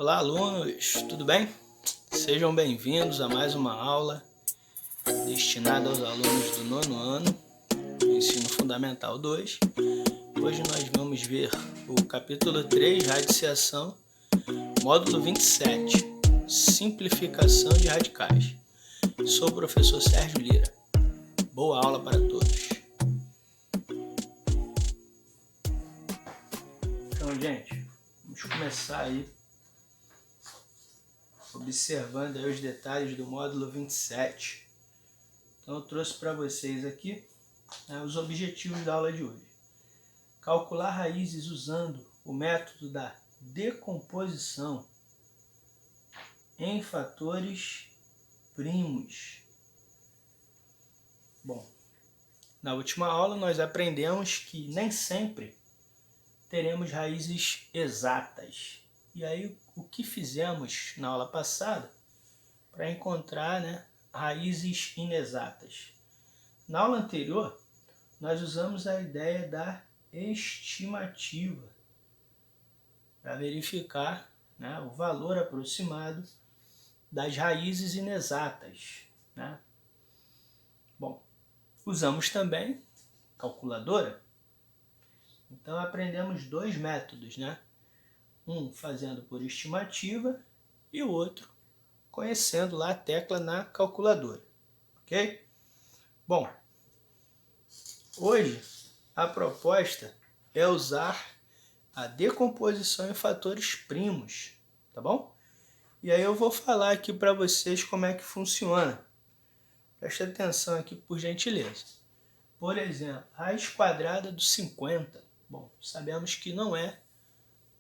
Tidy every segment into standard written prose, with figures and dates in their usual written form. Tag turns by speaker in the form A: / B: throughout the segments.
A: Olá, alunos, tudo bem? Sejam bem-vindos a mais uma aula destinada aos alunos do nono ano do Ensino Fundamental 2. Hoje nós vamos ver o capítulo 3, Radiciação, módulo 27, Simplificação de radicais. Sou o professor Sérgio Lira. Boa aula para todos. Então, gente, vamos começar aí observando aí os detalhes do módulo 27. Então eu trouxe para vocês aqui os objetivos da aula de hoje. Calcular raízes usando o método da decomposição em fatores primos. Bom, na última aula nós aprendemos que nem sempre teremos raízes exatas. E aí o que fizemos na aula passada para encontrar raízes inexatas? Na aula anterior nós usamos a ideia da estimativa para verificar o valor aproximado das raízes inexatas. Bom, usamos também calculadora. Então aprendemos dois métodos, um fazendo por estimativa e o outro conhecendo lá a tecla na calculadora, ok? Bom, hoje a proposta é usar a decomposição em fatores primos, tá bom? E aí eu vou falar aqui para vocês como é que funciona. Preste atenção aqui, por gentileza. Por exemplo, raiz quadrada do 50. Bom, sabemos que não é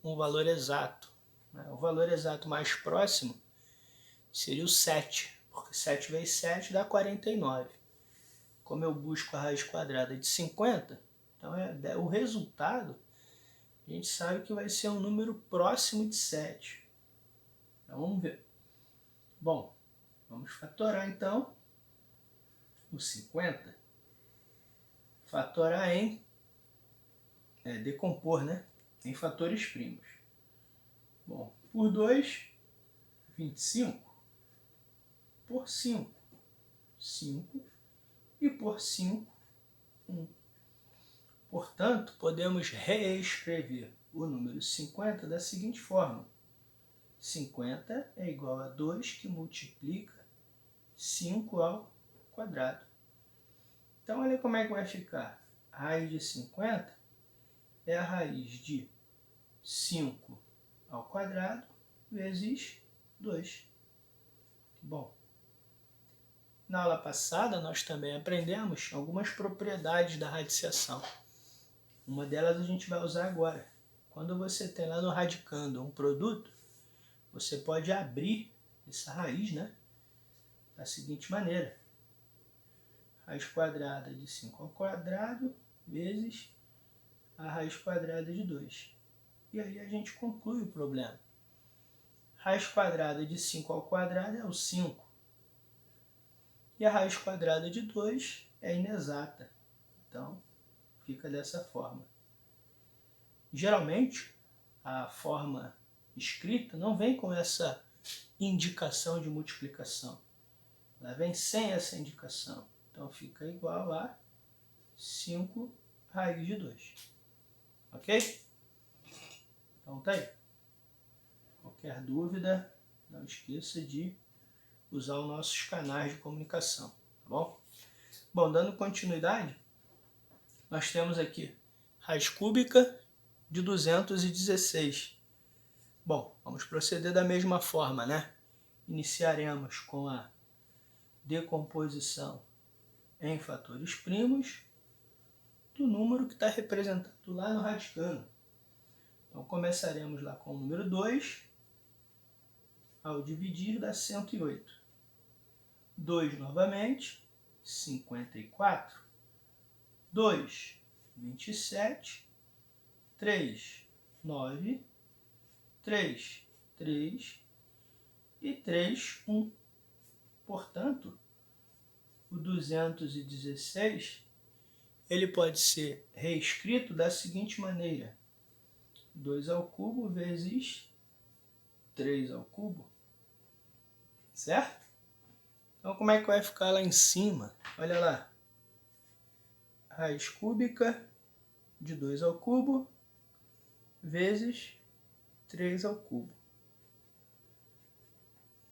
A: um valor exato. O valor exato mais próximo seria o 7, porque 7 vezes 7 dá 49. Como eu busco a raiz quadrada de 50, então o resultado a gente sabe que vai ser um número próximo de 7. Então vamos ver. Bom, vamos fatorar então o 50. Fatorar em decompor, em fatores primos. Bom, por 2, 25. Por 5, 5. E por 5, 1. Portanto, podemos reescrever o número 50 da seguinte forma. 50 é igual a 2 que multiplica 5 ao quadrado. Então, olha como é que vai ficar. A raiz de 50 é a raiz de 5 ao quadrado vezes 2. Bom, na aula passada nós também aprendemos algumas propriedades da radiciação. Uma delas a gente vai usar agora. Quando você tem lá no radicando um produto, você pode abrir essa raiz da seguinte maneira. Raiz quadrada de 5 ao quadrado vezes a raiz quadrada de 2. E aí a gente conclui o problema. Raiz quadrada de 5 ao quadrado é o 5. E a raiz quadrada de 2 é inexata. Então, fica dessa forma. Geralmente, a forma escrita não vem com essa indicação de multiplicação. Ela vem sem essa indicação. Então, fica igual a 5 raiz de 2. Ok? Então, tá aí. Qualquer dúvida, não esqueça de usar os nossos canais de comunicação, tá bom? Bom, dando continuidade, nós temos aqui raiz cúbica de 216. Bom, vamos proceder da mesma forma, Iniciaremos com a decomposição em fatores primos do número que está representado lá no radicando. Então, começaremos lá com o número 2, ao dividir dá 108. 2 novamente, 54. 2, 27. 3, 9. 3, 3. E 3, 1. Portanto, o 216 ele pode ser reescrito da seguinte maneira. 2 ao cubo vezes 3 ao cubo, certo? Então, como é que vai ficar lá em cima? Olha lá. Raiz cúbica de 2 ao cubo vezes 3 ao cubo.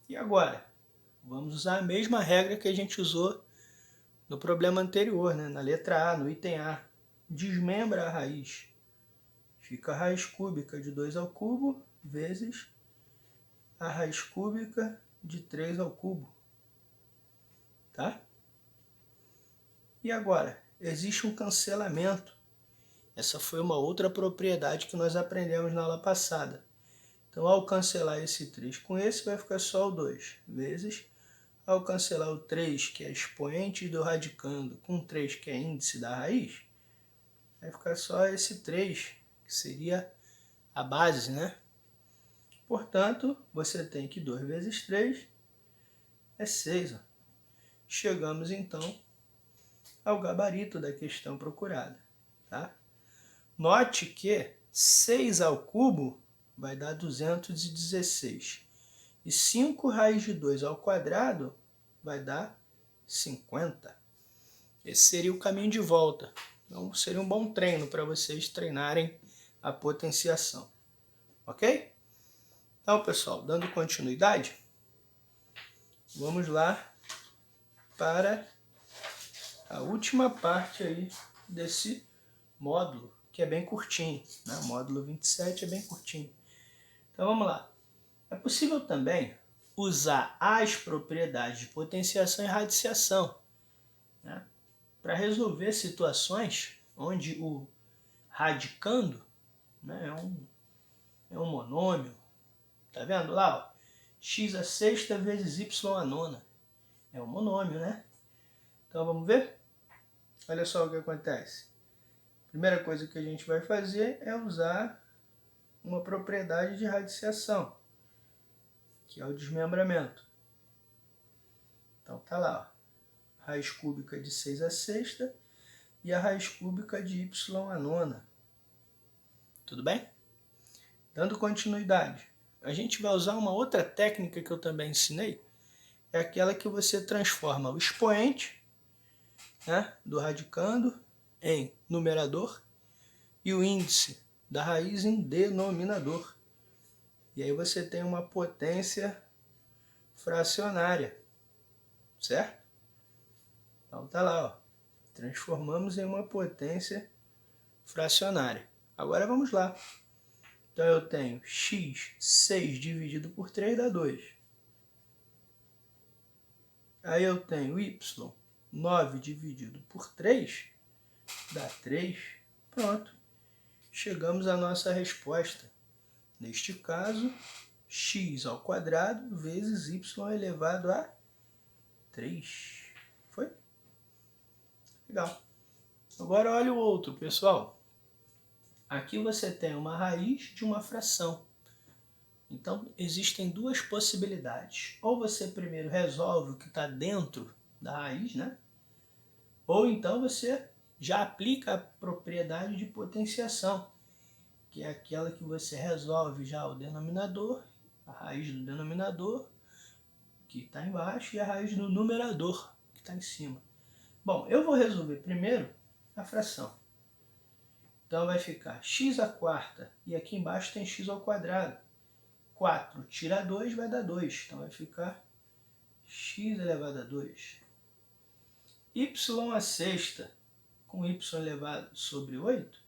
A: E agora? Vamos usar a mesma regra que a gente usou no problema anterior, né? Na letra A, no item A. Desmembra a raiz. Fica a raiz cúbica de 2 ao cubo vezes a raiz cúbica de 3 ao cubo. Tá? E agora? Existe um cancelamento. Essa foi uma outra propriedade que nós aprendemos na aula passada. Então, ao cancelar esse 3 com esse, vai ficar só o 2, vezes, ao cancelar o 3, que é expoente do radicando, com 3, que é índice da raiz, vai ficar só esse 3, que seria a base, né? Portanto, você tem que 2 vezes 3 é 6. Ó. Chegamos, então, ao gabarito da questão procurada. Tá? Note que 6 ao cubo vai dar 216. E 5 raiz de 2 ao quadrado vai dar 50. Esse seria o caminho de volta. Então, seria um bom treino para vocês treinarem a potenciação. Ok? Então, pessoal, dando continuidade, vamos lá para a última parte aí desse módulo, que é bem curtinho. Né? O módulo 27 é bem curtinho. Então, vamos lá. É possível também usar as propriedades de potenciação e radiciação, né, para resolver situações onde o radicando, né, é um monômio. Tá vendo lá? Ó? X a sexta vezes y a nona. É um monômio, né? Então vamos ver? Olha só o que acontece. Primeira coisa que a gente vai fazer é usar uma propriedade de radiciação, que é o desmembramento. Então tá lá, ó. Raiz cúbica de 6 a sexta e a raiz cúbica de y a nona. Tudo bem? Dando continuidade, a gente vai usar uma outra técnica que eu também ensinei, é aquela que você transforma o expoente, né, do radicando em numerador e o índice da raiz em denominador. E aí você tem uma potência fracionária, certo? Então tá lá, ó. Transformamos em uma potência fracionária. Agora vamos lá. Então eu tenho x, 6 dividido por 3 dá 2. Aí eu tenho y, 9 dividido por 3 dá 3. Pronto. Chegamos à nossa resposta. Neste caso, x ao quadrado vezes y elevado a 3. Foi? Legal. Agora olha o outro, pessoal. Aqui você tem uma raiz de uma fração. Então, existem duas possibilidades. Ou você primeiro resolve o que está dentro da raiz, né? Ou então você já aplica a propriedade de potenciação, que é aquela que você resolve já o denominador, a raiz do denominador, que está embaixo, e a raiz do numerador, que está em cima. Bom, eu vou resolver primeiro a fração. Então vai ficar x à quarta, e aqui embaixo tem x ao quadrado. 4 tira 2 vai dar 2, então vai ficar x elevado a 2. Y à sexta com y elevado sobre 8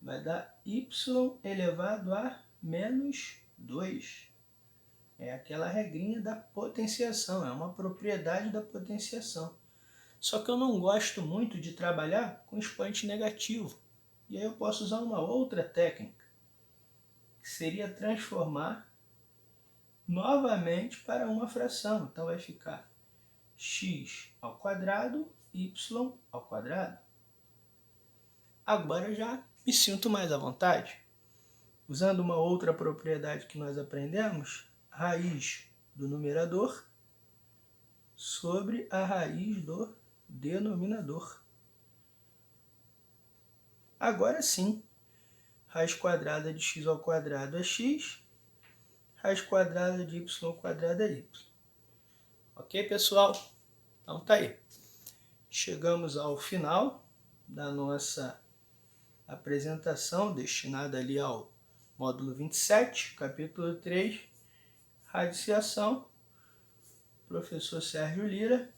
A: vai dar y elevado a menos 2. É aquela regrinha da potenciação, é uma propriedade da potenciação. Só que eu não gosto muito de trabalhar com expoente negativo. E aí eu posso usar uma outra técnica, que seria transformar novamente para uma fração. Então vai ficar x ao quadrado, y ao quadrado. Agora eu já me sinto mais à vontade. Usando uma outra propriedade que nós aprendemos, raiz do numerador sobre a raiz do denominador. Agora sim, raiz quadrada de x ao quadrado é x, raiz quadrada de y quadrada é y. Ok, pessoal? Então tá aí. Chegamos ao final da nossa apresentação, destinada ali ao módulo 27, capítulo 3, radiciação. Professor Sérgio Lira.